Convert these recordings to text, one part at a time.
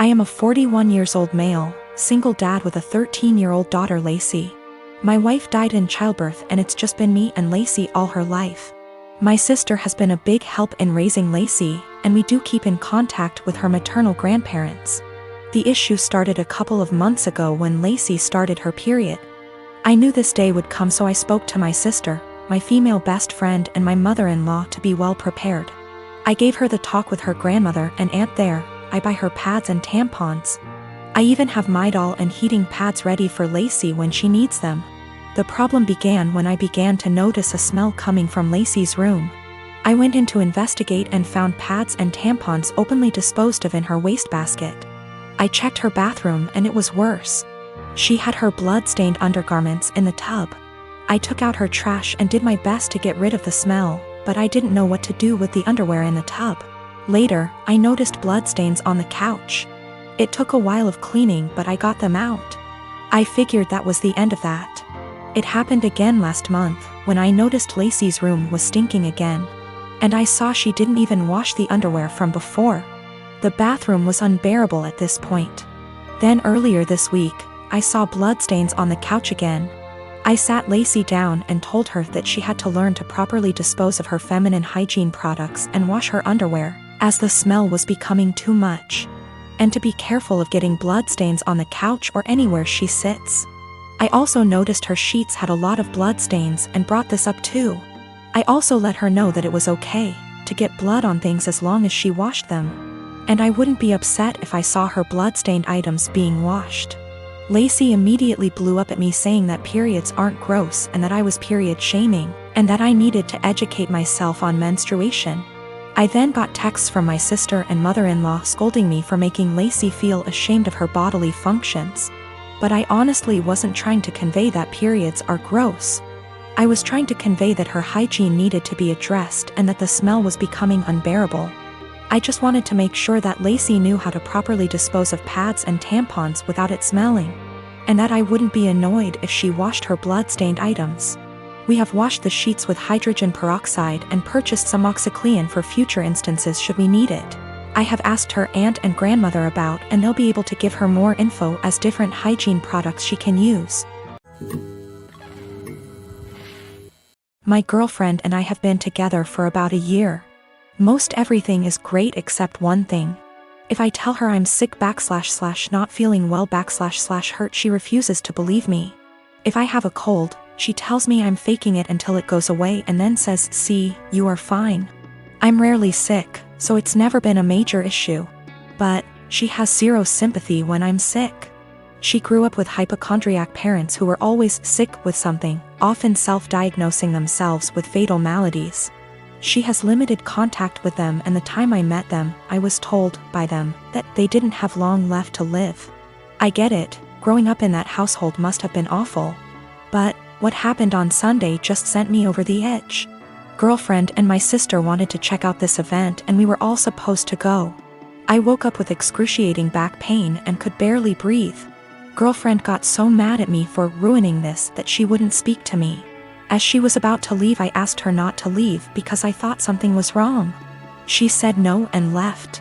I am a 41 years old male, single dad with a 13-year-old daughter Lacey. My wife died in childbirth and it's just been me and Lacey all her life. My sister has been a big help in raising Lacey, and we do keep in contact with her maternal grandparents. The issue started a couple of months ago when Lacey started her period. I knew this day would come, so I spoke to my sister, my female best friend and my mother-in-law to be well prepared. I gave her the talk with her grandmother and aunt there. I buy her pads and tampons. I even have Midol and heating pads ready for Lacey when she needs them. The problem began when I began to notice a smell coming from Lacey's room. I went in to investigate and found pads and tampons openly disposed of in her wastebasket. I checked her bathroom and it was worse. She had her blood-stained undergarments in the tub. I took out her trash and did my best to get rid of the smell, but I didn't know what to do with the underwear in the tub. Later, I noticed bloodstains on the couch. It took a while of cleaning, but I got them out. I figured that was the end of that. It happened again last month, when I noticed Lacey's room was stinking again. And I saw she didn't even wash the underwear from before. The bathroom was unbearable at this point. Then earlier this week, I saw bloodstains on the couch again. I sat Lacey down and told her that she had to learn to properly dispose of her feminine hygiene products and wash her underwear, as the smell was becoming too much. And to be careful of getting bloodstains on the couch or anywhere she sits. I also noticed her sheets had a lot of bloodstains and brought this up too. I also let her know that it was okay to get blood on things as long as she washed them. And I wouldn't be upset if I saw her bloodstained items being washed. Lacey immediately blew up at me saying that periods aren't gross and that I was period shaming, and that I needed to educate myself on menstruation. I then got texts from my sister and mother-in-law scolding me for making Lacey feel ashamed of her bodily functions. But I honestly wasn't trying to convey that periods are gross. I was trying to convey that her hygiene needed to be addressed and that the smell was becoming unbearable. I just wanted to make sure that Lacey knew how to properly dispose of pads and tampons without it smelling, and that I wouldn't be annoyed if she washed her blood-stained items. We have washed the sheets with hydrogen peroxide and purchased some OxyClean for future instances should we need it. I have asked her aunt and grandmother about, and they'll be able to give her more info as different hygiene products she can use. My girlfriend and I have been together for about a year. Most everything is great except one thing. If I tell her I'm sick / not feeling well / hurt, she refuses to believe me. If I have a cold, she tells me I'm faking it until it goes away and then says, "See, you are fine." I'm rarely sick, so it's never been a major issue. But she has zero sympathy when I'm sick. She grew up with hypochondriac parents who were always sick with something, often self-diagnosing themselves with fatal maladies. She has limited contact with them, and the time I met them, I was told by them that they didn't have long left to live. I get it, growing up in that household must have been awful. But what happened on Sunday just sent me over the edge. Girlfriend and my sister wanted to check out this event and we were all supposed to go. I woke up with excruciating back pain and could barely breathe. Girlfriend got so mad at me for ruining this that she wouldn't speak to me. As she was about to leave, I asked her not to leave because I thought something was wrong. She said no and left.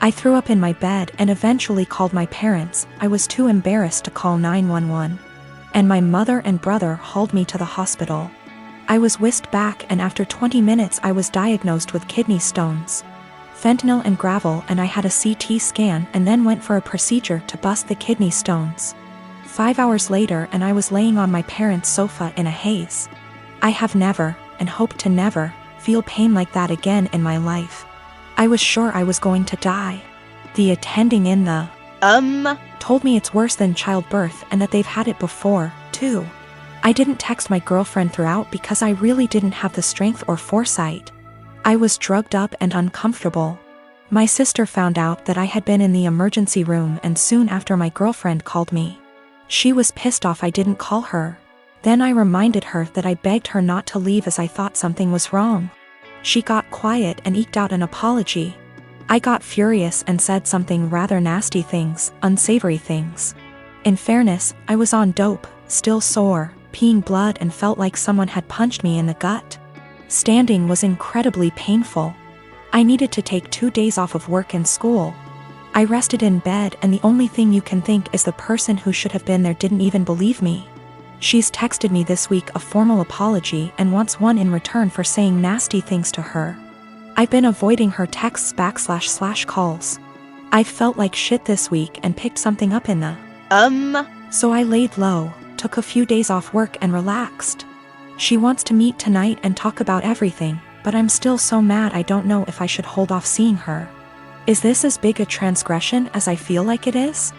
I threw up in my bed and eventually called my parents. I was too embarrassed to call 911. And my mother and brother hauled me to the hospital. I was whisked back, and after 20 minutes I was diagnosed with kidney stones, fentanyl and gravel, and I had a CT scan and then went for a procedure to bust the kidney stones. 5 hours later and I was laying on my parents' sofa in a haze. I have never, and hope to never, feel pain like that again in my life. I was sure I was going to die. The attending in the told me it's worse than childbirth and that they've had it before, too. I didn't text my girlfriend throughout because I really didn't have the strength or foresight. I was drugged up and uncomfortable. My sister found out that I had been in the emergency room, and soon after my girlfriend called me. She was pissed off I didn't call her. Then I reminded her that I begged her not to leave as I thought something was wrong. She got quiet and eked out an apology. I got furious and said something rather nasty things, unsavory things. In fairness, I was on dope, still sore, peeing blood, and felt like someone had punched me in the gut. Standing was incredibly painful. I needed to take 2 days off of work and school. I rested in bed and the only thing you can think is the person who should have been there didn't even believe me. She's texted me this week a formal apology and wants one in return for saying nasty things to her. I've been avoiding her texts / calls. I've felt like shit this week and picked something up in the So I laid low, took a few days off work and relaxed. She wants to meet tonight and talk about everything, but I'm still so mad I don't know if I should hold off seeing her. Is this as big a transgression as I feel like it is?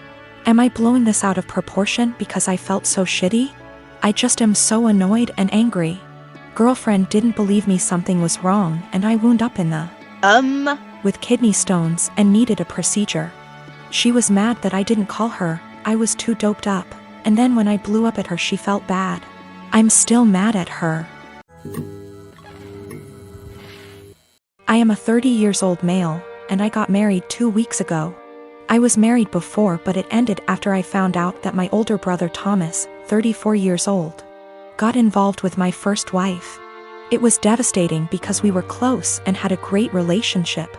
Am I blowing this out of proportion because I felt so shitty? I just am so annoyed and angry. Girlfriend didn't believe me something was wrong and I wound up in the with kidney stones and needed a procedure. She was mad that I didn't call her, I was too doped up, and then when I blew up at her she felt bad. I'm still mad at her. I am a 30-year-old male, and I got married 2 weeks ago. I was married before but it ended after I found out that my older brother Thomas, 34 years old, got involved with my first wife. It was devastating because we were close and had a great relationship.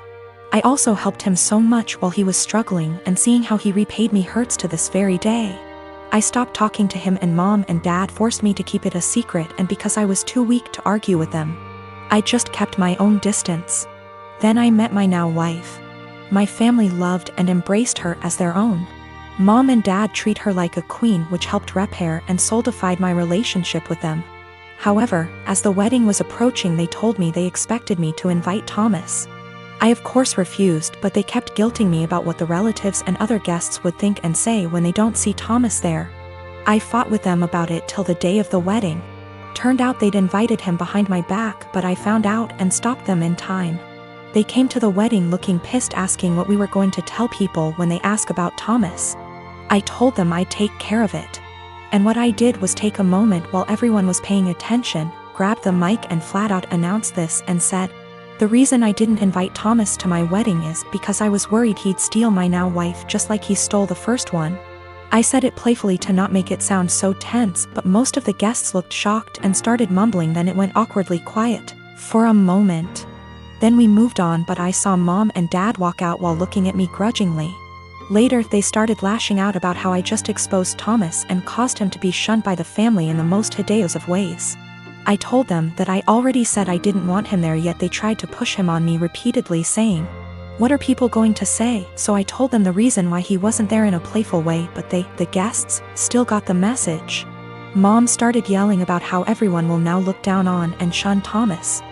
I also helped him so much while he was struggling, and seeing how he repaid me hurts to this very day. I stopped talking to him and Mom and Dad forced me to keep it a secret, and because I was too weak to argue with them, I just kept my own distance. Then I met my now wife. My family loved and embraced her as their own. Mom and Dad treat her like a queen, which helped repair and solidified my relationship with them. However, as the wedding was approaching they told me they expected me to invite Thomas. I of course refused, but they kept guilting me about what the relatives and other guests would think and say when they don't see Thomas there. I fought with them about it till the day of the wedding. Turned out they'd invited him behind my back, but I found out and stopped them in time. They came to the wedding looking pissed, asking what we were going to tell people when they ask about Thomas. I told them I'd take care of it. And what I did was take a moment while everyone was paying attention, grabbed the mic and flat out announced this and said, "The reason I didn't invite Thomas to my wedding is because I was worried he'd steal my now wife just like he stole the first one." I said it playfully to not make it sound so tense, but most of the guests looked shocked and started mumbling. Then it went awkwardly quiet for a moment. Then we moved on, but I saw Mom and Dad walk out while looking at me grudgingly. Later they started lashing out about how I just exposed Thomas and caused him to be shunned by the family in the most hideous of ways. I told them that I already said I didn't want him there, yet they tried to push him on me repeatedly, saying, "What are people going to say?" So I told them the reason why he wasn't there in a playful way, but they, the guests, still got the message. Mom started yelling about how everyone will now look down on and shun Thomas.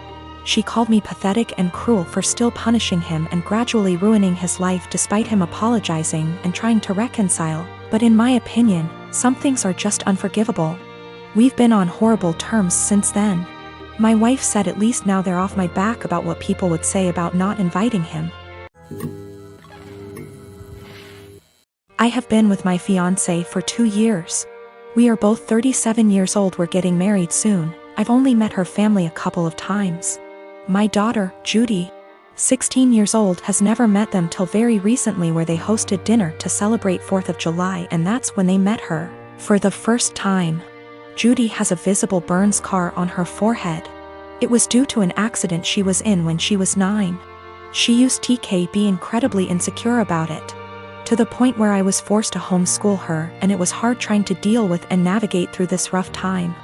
She called me pathetic and cruel for still punishing him and gradually ruining his life despite him apologizing and trying to reconcile, but in my opinion, some things are just unforgivable. We've been on horrible terms since then. My wife said at least now they're off my back about what people would say about not inviting him. I have been with my fiancé for 2 years. We are both 37 years old, we're getting married soon. I've only met her family a couple of times. My daughter, Judy, 16 years old, has never met them till very recently, where they hosted dinner to celebrate 4th of July, and that's when they met her for the first time. Judy has a visible burn scar on her forehead. It was due to an accident she was in when she was 9. She used to be incredibly insecure about it, to the point where I was forced to homeschool her, and it was hard trying to deal with and navigate through this rough time.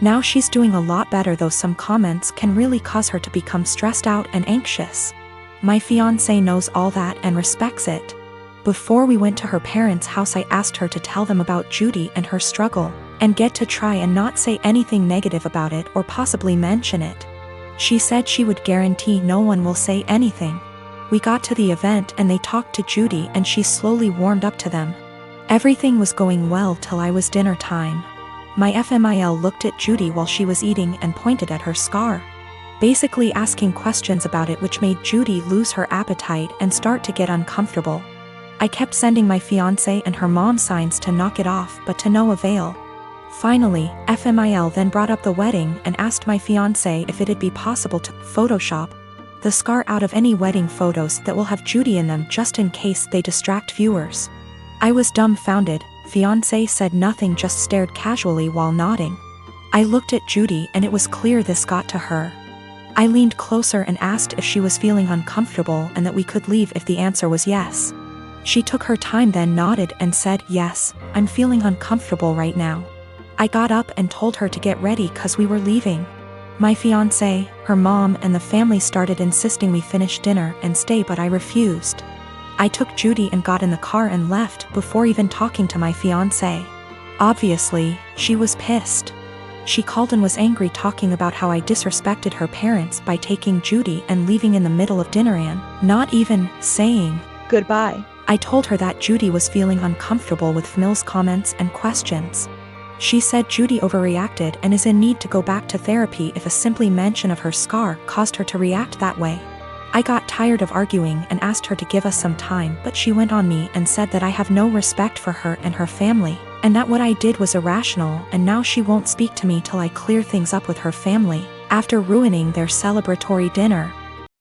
Now she's doing a lot better, though some comments can really cause her to become stressed out and anxious. My fiancé knows all that and respects it. Before we went to her parents' house I asked her to tell them about Judy and her struggle, and get to try and not say anything negative about it or possibly mention it. She said she would guarantee no one will say anything. We got to the event and they talked to Judy and she slowly warmed up to them. Everything was going well till I was dinner time. My FMIL looked at Judy while she was eating and pointed at her scar, basically asking questions about it, which made Judy lose her appetite and start to get uncomfortable. I kept sending my fiancé and her mom signs to knock it off, but to no avail. Finally, FMIL then brought up the wedding and asked my fiancé if it'd be possible to Photoshop the scar out of any wedding photos that will have Judy in them, just in case they distract viewers. I was dumbfounded. Fiancé said nothing, just stared casually while nodding. I looked at Judy and it was clear this got to her. I leaned closer and asked if she was feeling uncomfortable and that we could leave if the answer was yes. She took her time, then nodded and said, "Yes, I'm feeling uncomfortable right now." I got up and told her to get ready cause we were leaving. My fiancé, her mom and the family started insisting we finish dinner and stay, but I refused. I took Judy and got in the car and left before even talking to my fiancé. Obviously, she was pissed. She called and was angry, talking about how I disrespected her parents by taking Judy and leaving in the middle of dinner and not even saying goodbye. I told her that Judy was feeling uncomfortable with Mill's comments and questions. She said Judy overreacted and is in need to go back to therapy if a simple mention of her scar caused her to react that way. I got tired of arguing and asked her to give us some time, but she went on me and said that I have no respect for her and her family, and that what I did was irrational, and now she won't speak to me till I clear things up with her family, after ruining their celebratory dinner.